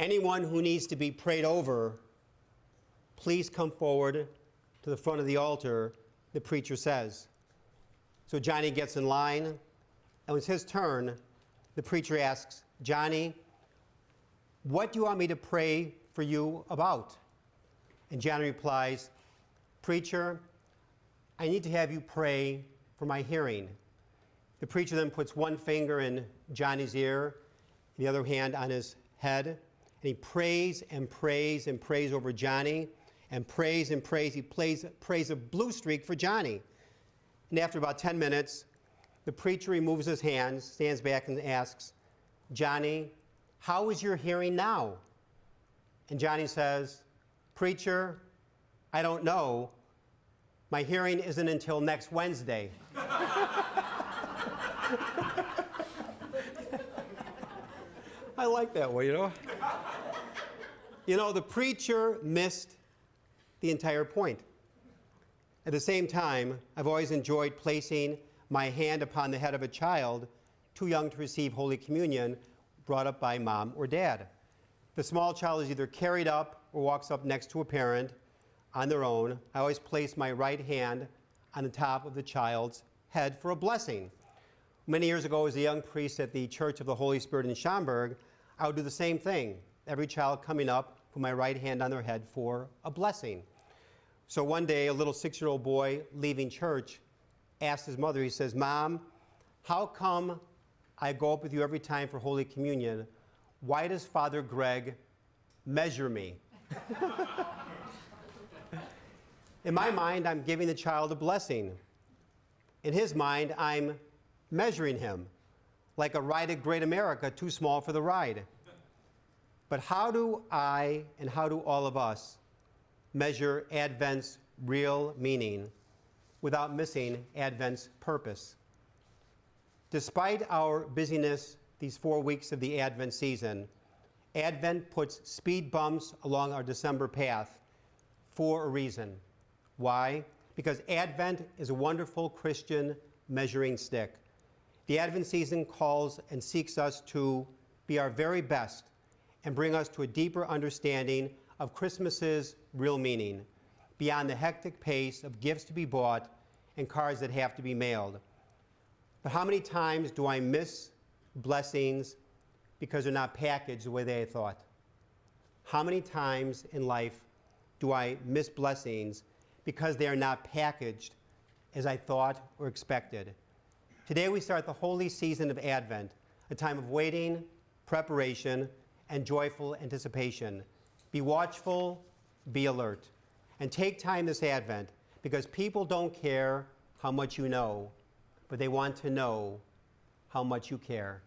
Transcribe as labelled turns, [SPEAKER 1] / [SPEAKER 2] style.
[SPEAKER 1] Anyone who needs to be prayed over, please come forward to the front of the altar, the preacher says. So Johnny gets in line, and when it's his turn, the preacher asks, Johnny, what do you want me to pray for you about? And Johnny replies, Preacher, I need to have you pray for my hearing. The preacher then puts one finger in Johnny's ear, the other hand on his head, and he prays and prays and prays over Johnny, and prays and prays. He prays a blue streak for Johnny. And after about 10 minutes, the preacher removes his hands, stands back and asks, Johnny, how is your hearing now? And Johnny says, Preacher, I don't know. My hearing isn't until next Wednesday. I like that one, you know? You know, the preacher missed the entire point. At the same time, I've always enjoyed placing my hand upon the head of a child too young to receive Holy Communion, brought up by mom or dad. The small child is either carried up or walks up next to a parent on their own. I always place my right hand on the top of the child's head for a blessing. Many years ago, as a young priest at the Church of the Holy Spirit in Schaumburg, I would do the same thing. Every child coming up, put my right hand on their head for a blessing. So one day, a little 6-year-old boy leaving church asked his mother, he says, Mom, how come I go up with you every time for Holy Communion? Why does Father Greg measure me? In my mind, I'm giving the child a blessing. In his mind, I'm measuring him, like a ride at Great America, too small for the ride. But how do I and how do all of us measure Advent's real meaning without missing Advent's purpose? Despite our busyness these 4 weeks of the Advent season, Advent puts speed bumps along our December path for a reason. Why? Because Advent is a wonderful Christian measuring stick. The Advent season calls and seeks us to be our very best and bring us to a deeper understanding of Christmas's real meaning, beyond the hectic pace of gifts to be bought and cards that have to be mailed. But how many times do I miss blessings because they're not packaged the way they thought? How many times in life do I miss blessings because they are not packaged as I thought or expected? Today we start the holy season of Advent, a time of waiting, preparation, and joyful anticipation. Be watchful, be alert, and take time this Advent, because people don't care how much you know, but they want to know how much you care.